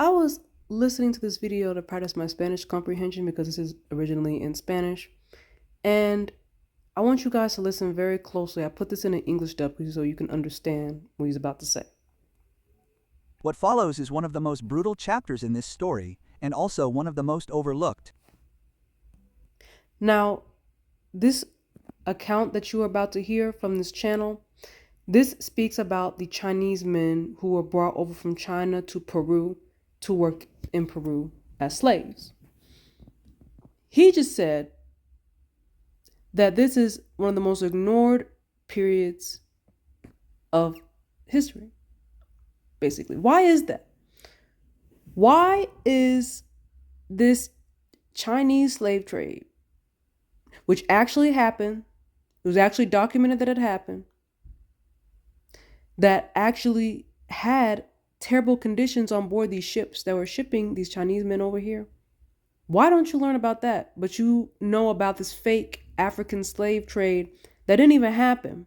I was listening to this video to practice my Spanish comprehension because this is originally in Spanish. And I want you guys to listen very closely. I put this in an English dub so you can understand what he's about to say. What follows is one of the most brutal chapters in this story, and also one of the most overlooked. Now, this account that you are about to hear from this channel, this speaks about the Chinese men who were brought over from China to Peru to work in Peru as slaves. He just said that this is one of the most ignored periods of history, basically. Why is that? Why is this Chinese slave trade, which actually happened, it was actually documented that it happened, that actually had terrible conditions on board these ships that were shipping these Chinese men over here? Why don't you learn about that, but you know about this fake African slave trade that didn't even happen?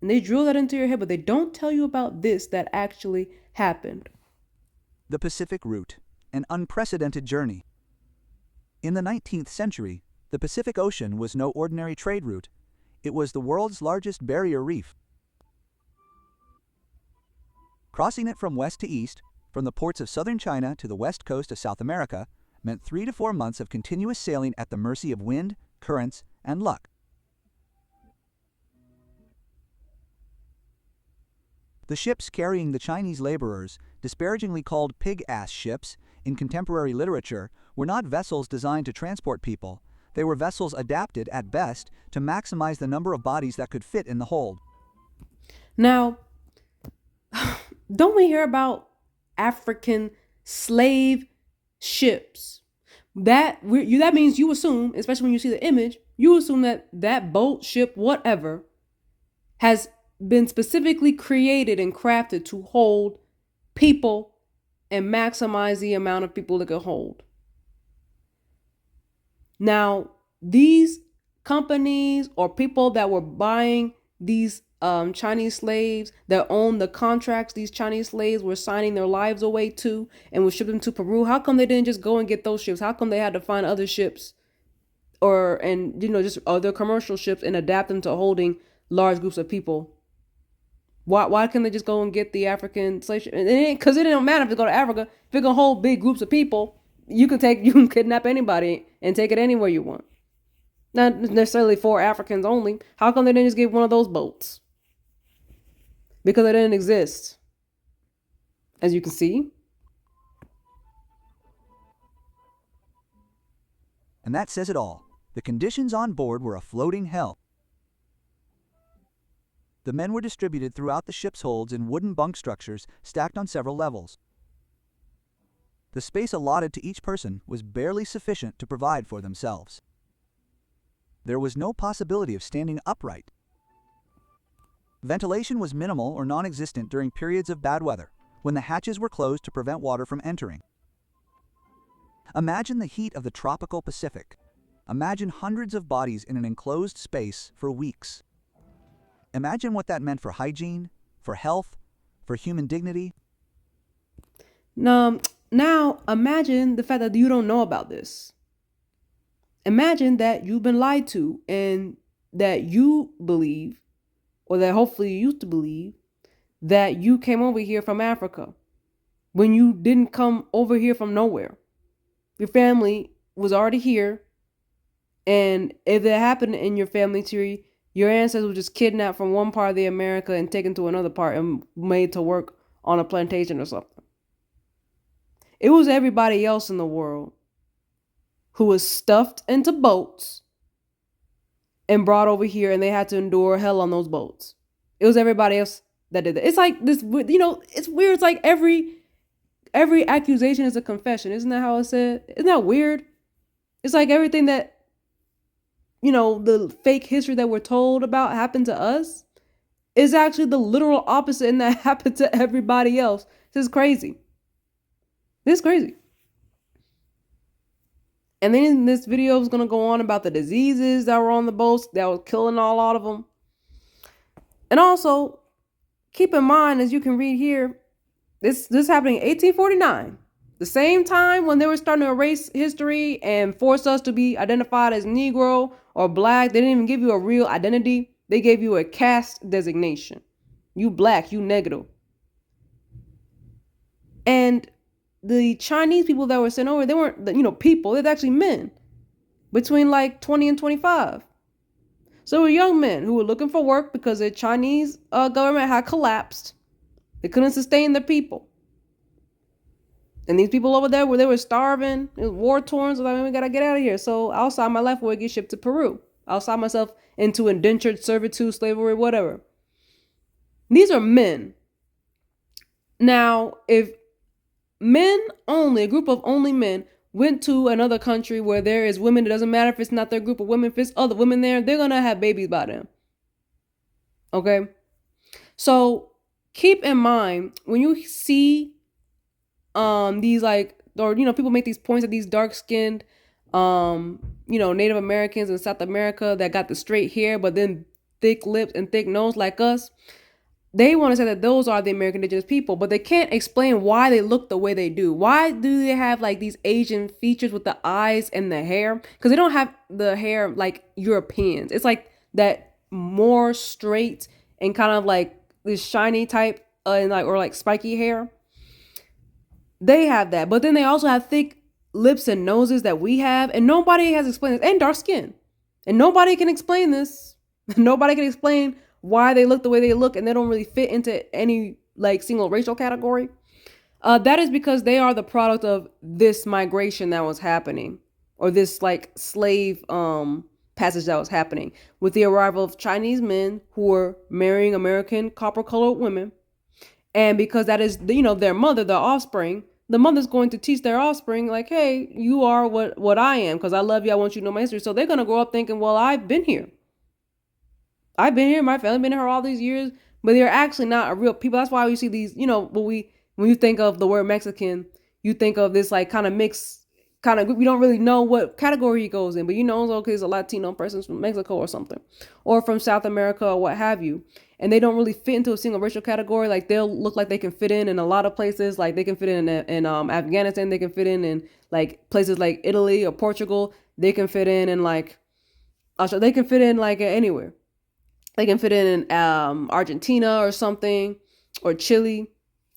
And they drill that into your head, but they don't tell you about this that actually happened. The Pacific Route, an unprecedented journey. In the 19th century, the Pacific Ocean was no ordinary trade route. It was the world's largest barrier reef. Crossing it from west to east, from the ports of southern China to the west coast of South America, meant 3 to 4 months of continuous sailing at the mercy of wind, currents, and luck. The ships carrying the Chinese laborers, disparagingly called pig-ass ships in contemporary literature, were not vessels designed to transport people. They were vessels adapted, at best, to maximize the number of bodies that could fit in the hold. Now, don't we hear about African slave ships? That means you assume, especially when you see the image, you assume that that boat, ship, whatever, has been specifically created and crafted to hold people and maximize the amount of people it can hold. Now, these companies or people that were buying these Chinese slaves, that owned the contracts these Chinese slaves were signing their lives away to and would ship them to Peru, how come they didn't just go and get those ships? How come they had to find other ships just other commercial ships and adapt them to holding large groups of people? Why can't they just go and get the African slave ship? Because it didn't matter if they go to Africa. If it can hold big groups of people, you can kidnap anybody and take it anywhere you want. Not necessarily for Africans only. How come they didn't just get one of those boats? Because it didn't exist. As you can see. And that says it all. The conditions on board were a floating hell. The men were distributed throughout the ship's holds in wooden bunk structures stacked on several levels. The space allotted to each person was barely sufficient to provide for themselves. There was no possibility of standing upright. Ventilation was minimal or non-existent during periods of bad weather, when the hatches were closed to prevent water from entering. Imagine the heat of the tropical Pacific. Imagine hundreds of bodies in an enclosed space for weeks. Imagine what that meant for hygiene, for health, for human dignity. Now imagine the fact that you don't know about this. Imagine that you've been lied to and that you believe, or that hopefully you used to believe, that you came over here from Africa when you didn't come over here from nowhere. Your family was already here, and if it happened in your family tree, your ancestors were just kidnapped from one part of the America and taken to another part and made to work on a plantation or something. It was everybody else in the world who was stuffed into boats and brought over here, and they had to endure hell on those boats. It was everybody else that did that. It's like this, it's weird. It's like every accusation is a confession. Isn't that how it said? Isn't that weird? It's like everything that, the fake history that we're told about happened to us is actually the literal opposite, and that happened to everybody else. This is crazy. This is crazy. And then this video is going to go on about the diseases that were on the boats that was killing a lot of them. And also, keep in mind, as you can read here, this happened in 1849. The same time when they were starting to erase history and force us to be identified as Negro or Black, they didn't even give you a real identity. They gave you a caste designation. You Black, you Negro. And the Chinese people that were sent over, they weren't, people, they're actually men between like 20 and 25. So they were young men who were looking for work because the Chinese government had collapsed. They couldn't sustain the people. And these people over there, where they were starving, it was war torn, so like, we gotta get out of here. So outside my life would get shipped to Peru. I'll sign myself into indentured servitude, slavery, whatever. These are men. Now, if men only, a group of only men, went to another country where there is women, it doesn't matter if it's not their group of women, if it's other women there, they're gonna have babies by them. Okay? So keep in mind when you see these like, or people make these points of these dark-skinned Native Americans in South America that got the straight hair but then thick lips and thick nose like us. They want to say that those are the American indigenous people, but they can't explain why they look the way they do. Why do they have like these Asian features with the eyes and the hair? Because they don't have the hair like Europeans. It's like that more straight and kind of like this shiny type and like, or like spiky hair. They have that, but then they also have thick lips and noses that we have, and nobody has explained this, and dark skin, and nobody can explain this. Nobody can explain why they look the way they look, and they don't really fit into any like single racial category. That is because they are the product of this migration that was happening, or this like slave passage that was happening with the arrival of Chinese men who were marrying American copper-colored women, and because that is their mother, their offspring. The mother's going to teach their offspring, like, hey, you are what I am because I love you. I want you to know my history. So they're going to grow up thinking, well, I've been here. My family been here all these years, but they're actually not a real people. That's why we see these, when you think of the word Mexican, you think of this like kind of mixed kind of group. We don't really know what category he goes in, but okay, it's a Latino person from Mexico or something, or from South America or what have you. And they don't really fit into a single racial category. Like they'll look like they can fit in a lot of places. Like they can fit in Afghanistan. They can fit in like places like Italy or Portugal. They can fit in like they can fit in like anywhere. They can fit in Argentina or something, or Chile.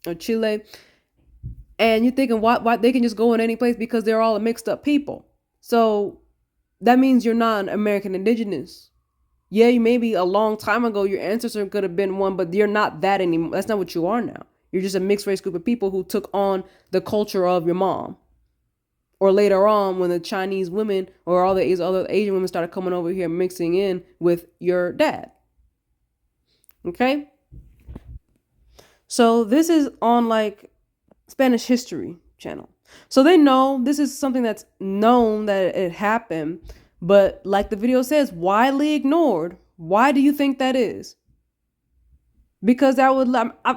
And you're thinking why they can just go in any place because they're all a mixed up people. So that means you're not an American indigenous. Yeah, you maybe a long time ago your ancestor could have been one, but you're not that anymore. That's not what you are now. You're just a mixed race group of people who took on the culture of your mom. Or later on when the Chinese women or all the other Asian women started coming over here mixing in with your dad. Okay? So this is on like Spanish history channel. So they know this is something that's known that it happened. But like the video says, widely ignored. Why do you think that is? Because that would,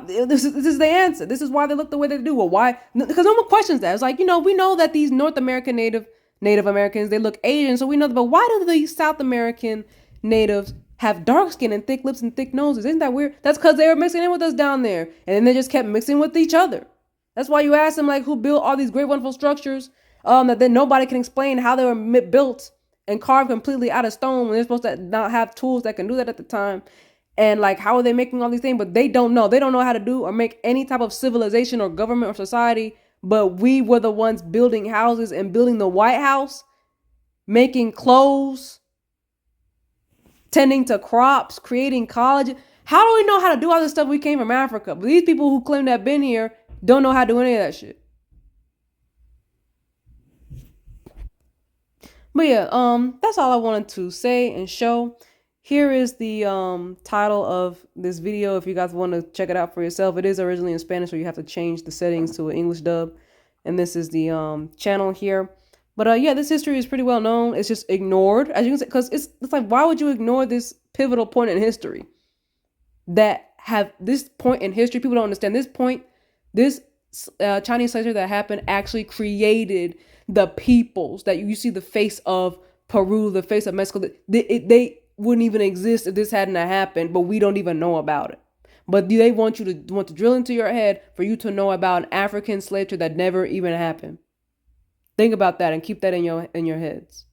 this is the answer. This is why they look the way they do. Well, why? Because no one questions that. It's like, we know that these North American Native Americans, they look Asian. So we know that, but why do the South American natives have dark skin and thick lips and thick noses? Isn't that weird? That's because they were mixing in with us down there. And then they just kept mixing with each other. That's why you ask them, like, who built all these great, wonderful structures that then nobody can explain how they were built and carved completely out of stone when they're supposed to not have tools that can do that at the time. And like, how are they making all these things? But they don't know. They don't know how to do or make any type of civilization or government or society. But we were the ones building houses and building the White House, making clothes, tending to crops, creating colleges. How do we know how to do all this stuff? We came from Africa. But these people who claim to have been here don't know how to do any of that shit. But yeah, that's all I wanted to say and show. Here is the title of this video if you guys want to check it out for yourself. It is originally in Spanish, so you have to change the settings to an English dub. And this is the channel here. But yeah, this history is pretty well known. It's just ignored, as you can see, because it's like, why would you ignore this pivotal point in history? That have this point in history, people don't understand this point. This Chinese slavery that happened actually created the peoples that you see the face of Peru, the face of Mexico. They wouldn't even exist if this hadn't happened, but we don't even know about it. But they want you to want to drill into your head for you to know about an African slave trade that never even happened. Think about that and keep that in your heads.